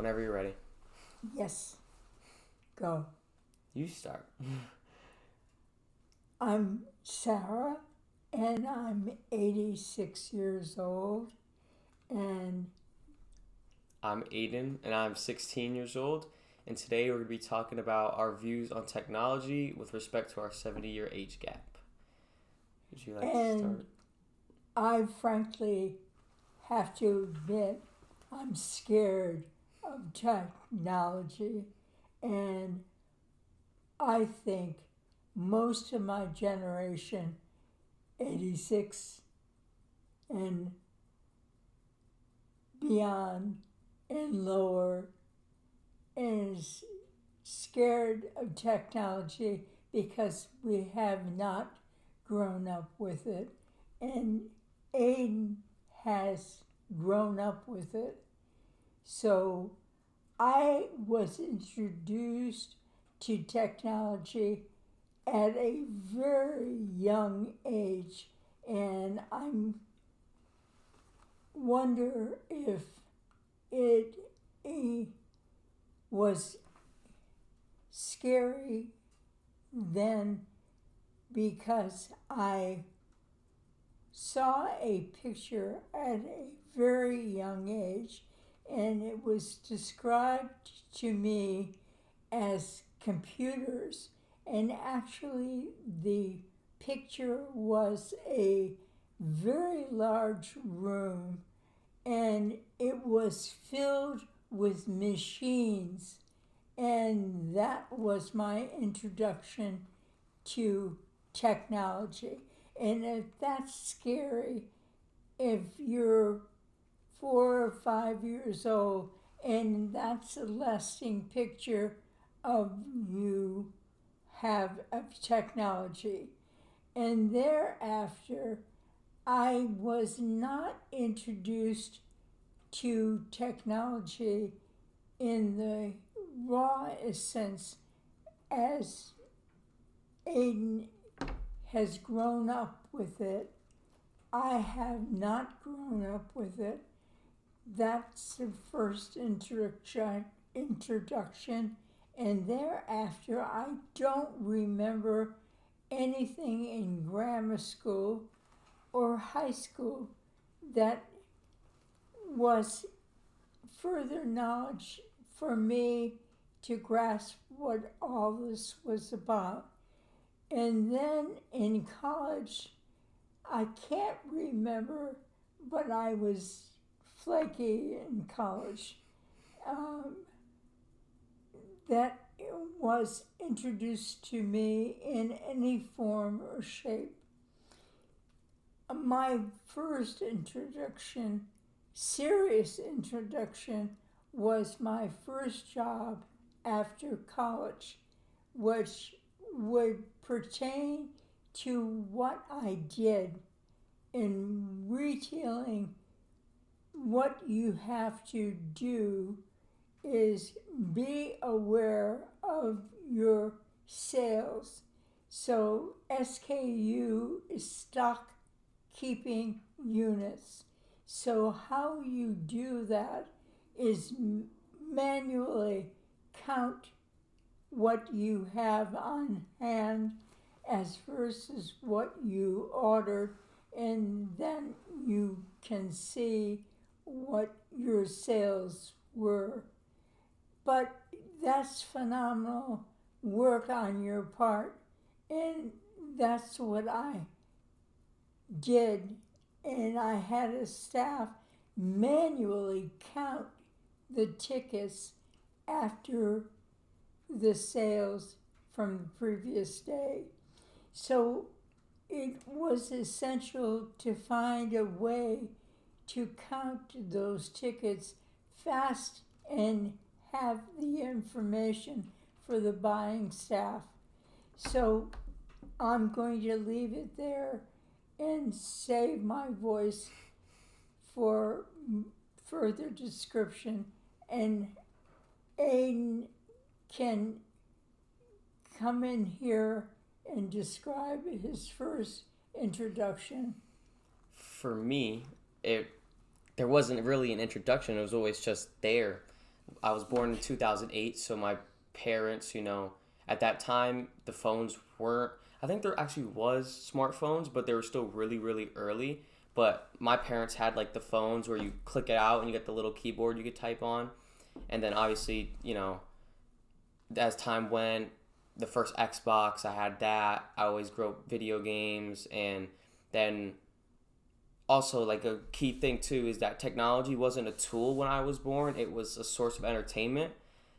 Whenever you're ready. Yes. Go. You start. I'm Sarah, and I'm 86 years old, and I'm Aidan, and I'm 16 years old. And today we're going to be talking about our views on technology with respect to our 70-year age gap. Would you like to start? I frankly have to admit I'm scared of technology, and I think most of my generation, 86 and beyond and lower, is scared of technology because we have not grown up with it. And Aiden has grown up with it. So I was introduced to technology at a very young age, and I wonder if it was scary then because I saw a picture at a very young age, and it was described to me as computers, and actually the picture was a very large room, and it was filled with machines, and that was my introduction to technology. And if that's scary, if you're 4 or 5 years old and that's a lasting picture of you have of technology. And thereafter, I was not introduced to technology in the raw sense as Aiden has grown up with it. I have not grown up with it. That's the first introduction, and thereafter I don't remember anything in grammar school or high school that was further knowledge for me to grasp what all this was about. And then in college, I can't remember, but I was flaky in college. That was introduced to me in any form or shape. My first introduction, serious introduction, was my first job after college, which would pertain to what I did in retailing. What you have to do is be aware of your sales. So SKU is stock keeping units. So how you do that is manually count what you have on hand as versus what you ordered, and then you can see what your sales were. But that's phenomenal work on your part, and that's what I did. And I had a staff manually count the tickets after the sales from the previous day. So it was essential to find a way to count those tickets fast and have the information for the buying staff. So I'm going to leave it there and save my voice for further description, and Aiden can come in here and describe his first introduction. For me, there wasn't really an introduction. It was always just there. I was born in 2008, so my parents, at that time the phones weren't. I think there actually was smartphones, but they were still really, really early. But my parents had like the phones where you click it out and you get the little keyboard you could type on, and then obviously, as time went, the first Xbox, I had that. I always grew up video games, and then also like a key thing too is that technology wasn't a tool when I was born. It was a source of entertainment.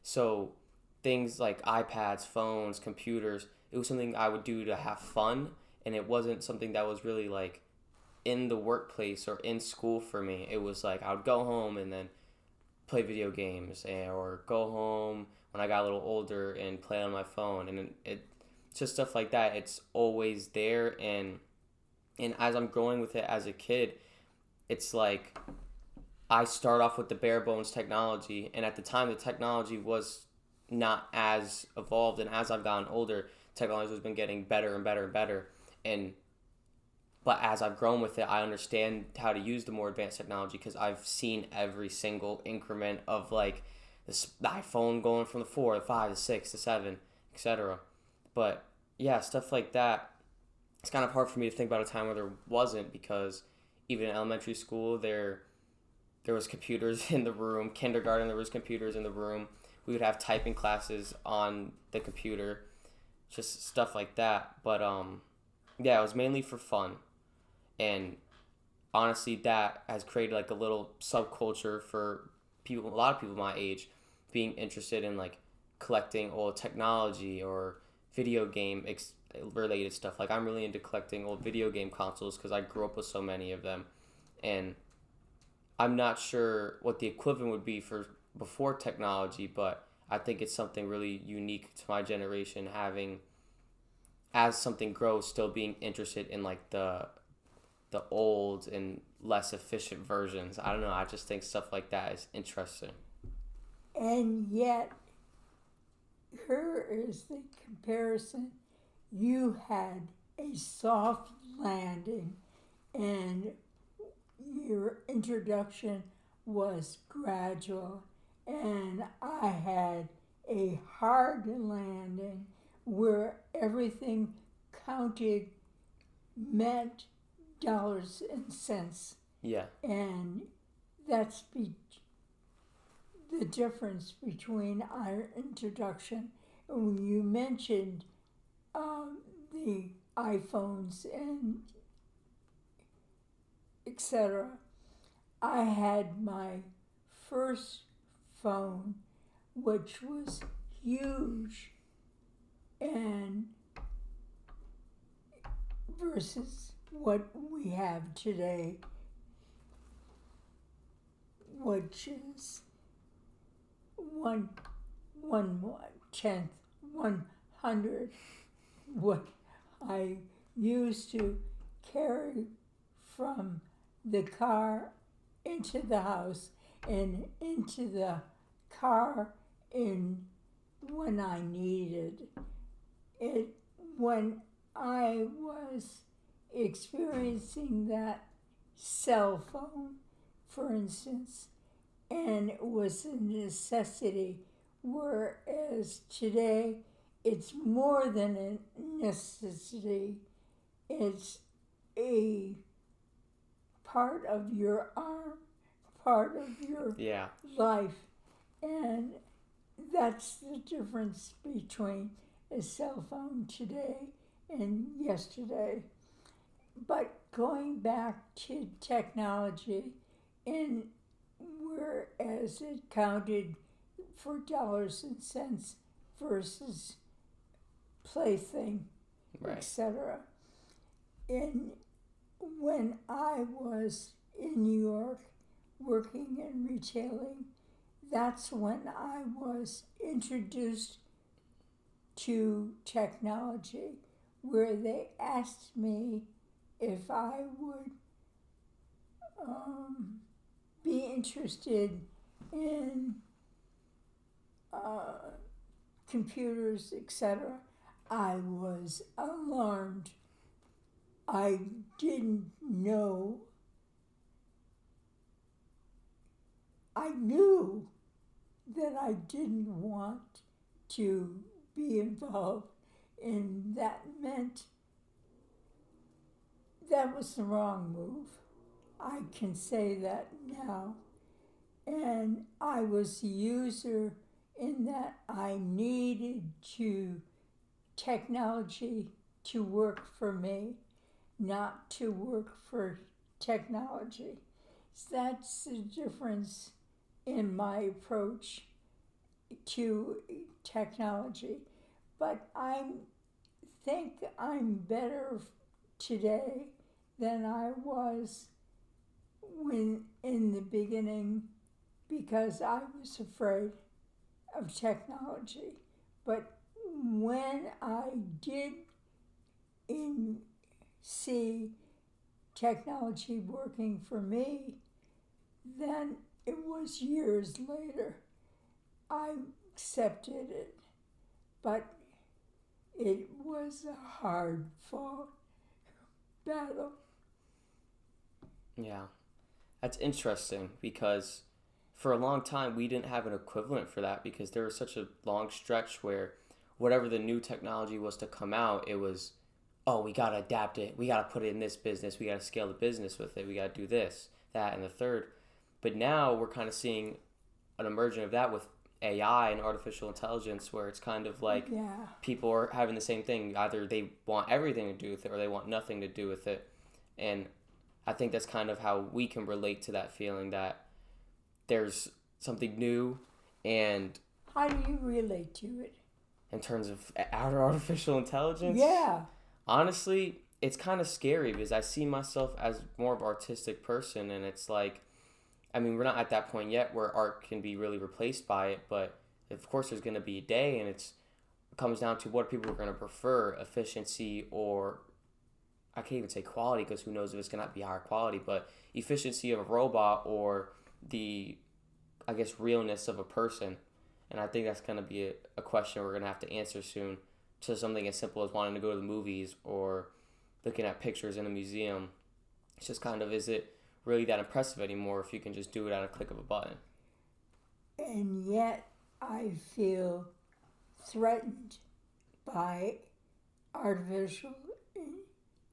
So things like iPads, phones, computers, it was something I would do to have fun, and it wasn't something that was really like in the workplace or in school for me. It was like I would go home and then play video games, or go home when I got a little older and play on my phone, and it's just stuff like that. It's always there, and as I'm growing with it as a kid, it's like I start off with the bare bones technology, and at the time the technology was not as evolved, and as I've gotten older, technology has been getting better and better and better, and but as I've grown with it, I understand how to use the more advanced technology because I've seen every single increment of like the iPhone going from the 4 to 5 to 6 to 7, etc. But yeah, stuff like that. It's kind of hard for me to think about a time where there wasn't, because even in elementary school there was computers in the room. Kindergarten, there was computers in the room. We would have typing classes on the computer, just stuff like that. But yeah, it was mainly for fun. And honestly, that has created like a little subculture for people, a lot of people my age, being interested in like collecting old technology or video game related stuff. Like I'm really into collecting old video game consoles because I grew up with so many of them, and I'm not sure what the equivalent would be for before technology, but I think it's something really unique to my generation, having, as something grows, still being interested in like the old and less efficient versions. I don't know. I just think stuff like that is interesting. And yet, here is the comparison. You had a soft landing, and your introduction was gradual, and I had a hard landing where everything counted, meant dollars and cents, Yeah. and that's the difference between our introduction. And when you mentioned the iPhones and etc., I had my first phone, which was huge, and versus what we have today, which is one tenth, 100 what I used to carry from the car into the house and into the car in when I needed it. When I was experiencing that cell phone, for instance, and it was a necessity, whereas today it's more than a necessity, it's a part of your arm, part of your Yeah. life. And that's the difference between a cell phone today and yesterday. But going back to technology, and whereas it counted for dollars and cents versus plaything, Right. etc. And when I was in New York working in retailing, that's when I was introduced to technology, where they asked me if I would be interested in computers, etc. I was alarmed. I didn't know. I knew that I didn't want to be involved in. That meant that was the wrong move. I can say that now. And I was a user in that I needed technology to work for me, not to work for technology. So that's the difference in my approach to technology. But I think I'm better today than I was when in the beginning, because I was afraid of technology. But when I did see technology working for me, then it was years later. I accepted it, but it was a hard fought battle. Yeah. That's interesting because for a long time we didn't have an equivalent for that because there was such a long stretch where whatever the new technology was to come out, it was, oh, we got to adapt it. We got to put it in this business. We got to scale the business with it. We got to do this, that, and the third. But now we're kind of seeing an emergence of that with AI and artificial intelligence where it's kind of like people are having the same thing. Either they want everything to do with it or they want nothing to do with it. And I think that's kind of how we can relate to that feeling that there's something new. And how do you relate to it? In terms of artificial intelligence? Yeah. Honestly, it's kind of scary because I see myself as more of an artistic person, and it's like, I mean, we're not at that point yet where art can be really replaced by it, but of course there's going to be a day, and it comes down to what people are going to prefer, efficiency or, I can't even say quality because who knows if it's going to be higher quality, but efficiency of a robot or the, I guess, realness of a person. And I think that's going to be a question we're going to have to answer soon, to something as simple as wanting to go to the movies or looking at pictures in a museum. It's just kind of, is it really that impressive anymore if you can just do it at a click of a button? And yet I feel threatened by artificial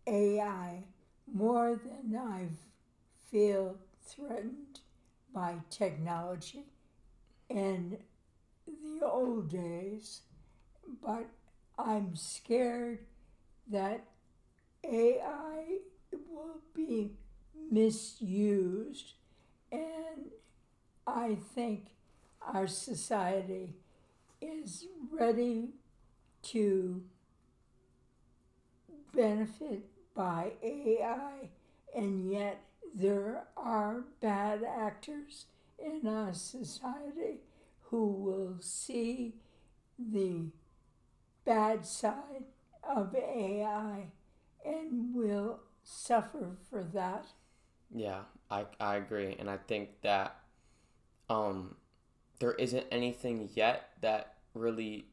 AI more than I feel threatened by technology in the old days. But I'm scared that AI will be misused, and I think our society is ready to benefit by AI, and yet there are bad actors in our society who will see the bad side of AI and will suffer for that. Yeah, I agree. And I think that there isn't anything yet that really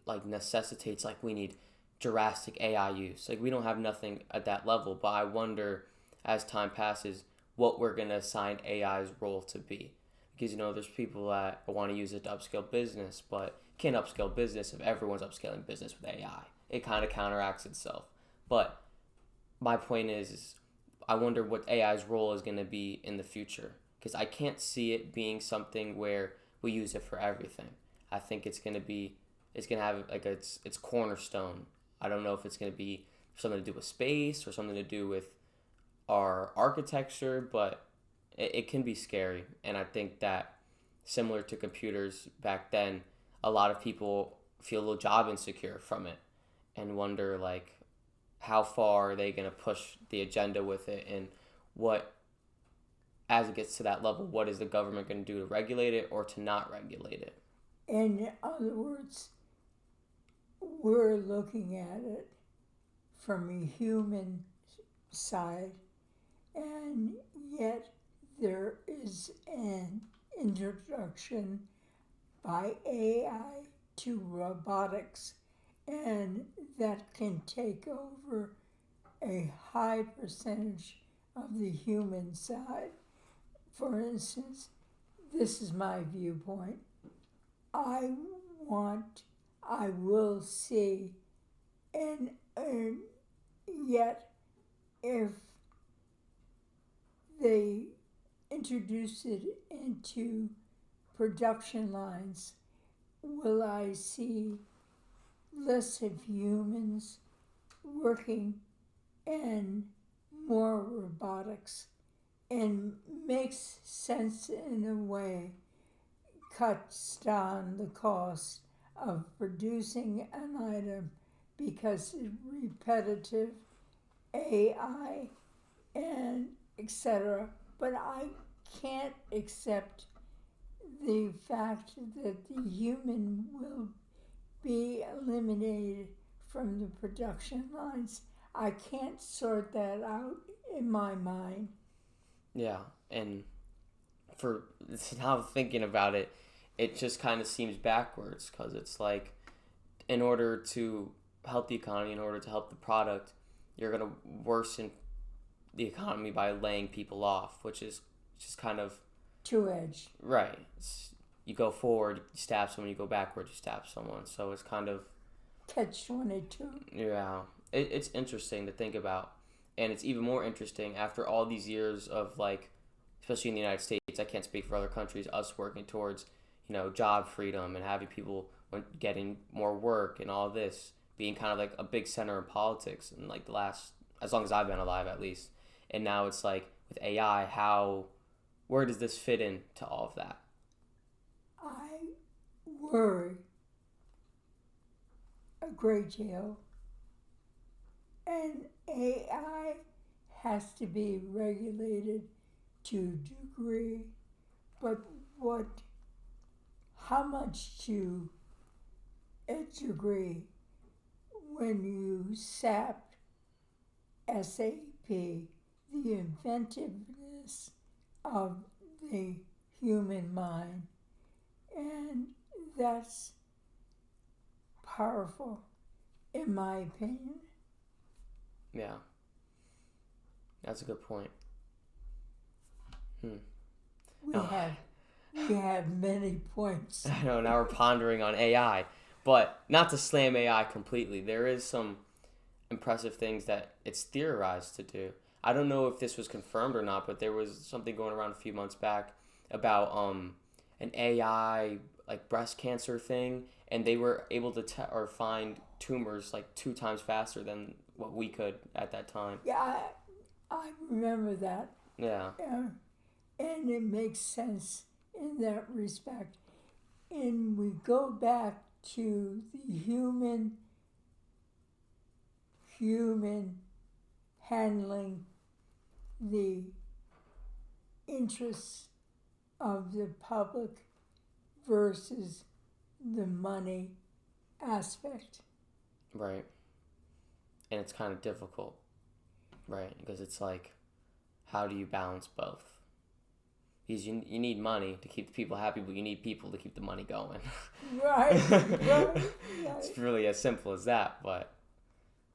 like necessitates like we need drastic AI use. Like we don't have nothing at that level, but I wonder as time passes what we're going to assign AI's role to be. Because there's people that want to use it to upscale business, but can't upscale business if everyone's upscaling business with AI. It kind of counteracts itself. But my point is I wonder what AI's role is going to be in the future, because I can't see it being something where we use it for everything. I think it's going to have like its cornerstone. I don't know if it's going to be something to do with space or something to do with our architecture, but it can be scary. And I think that similar to computers back then, a lot of people feel a little job insecure from it and wonder like how far are they going to push the agenda with it, and what, as it gets to that level, what is the government going to do to regulate it or to not regulate it? In other words, we're looking at it from a human side, and yet there is an introduction by AI to robotics, and that can take over a high percentage of the human side. For instance, this is my viewpoint. I I will see, and yet if they introduce it into production lines, will I see less of humans working and more robotics? And makes sense in a way, cuts down the cost of producing an item because it's repetitive AI and etc. But I can't accept the fact that the human will be eliminated from the production lines. I can't sort that out in my mind. Yeah, and for now thinking about it, it just kind of seems backwards because it's like, in order to help the economy, in order to help the product, you're gonna worsen the economy by laying people off, which is just kind of Two-edged. right. You go forward, you stab someone. You go backward, you stab someone. So it's kind of Catch-22. yeah. It's interesting to think about, and it's even more interesting after all these years of like, especially in the United States. I can't speak for other countries. Us working towards job freedom and having people getting more work and all this being kind of like a big center in politics and like the last as long as I've been alive at least. And now it's like with AI, where does this fit into all of that? I worry a great deal, and AI has to be regulated to a degree, but how much to a degree when you sap SAP, the inventiveness of the human mind, and that's powerful, in my opinion. Yeah, that's a good point. We have many points. I know, now we're pondering on AI, but not to slam AI completely. There is some impressive things that it's theorized to do. I don't know if this was confirmed or not, but there was something going around a few months back about an AI like breast cancer thing, and they were able to or find tumors like 2 times faster than what we could at that time. Yeah, I remember that. Yeah. And it makes sense in that respect. And we go back to the human handling the interests of the public versus the money aspect. Right. And it's kind of difficult, right? Because it's like, how do you balance both? Because you need money to keep the people happy, but you need people to keep the money going. Right. It's really as simple as that, but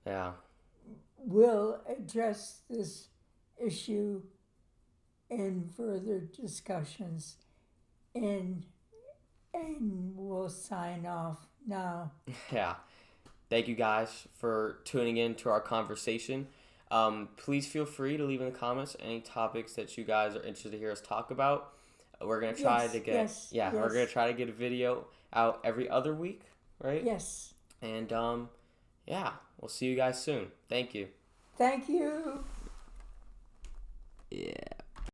yeah. We'll address this issue in further discussions, and we'll sign off now. Yeah. Thank you guys for tuning in to our conversation. Please feel free to leave in the comments any topics that you guys are interested to hear us talk about. We're gonna try to get we're gonna try to get a video out every other week, right? Yes. And yeah, we'll see you guys soon. Thank you. Thank you. Yeah.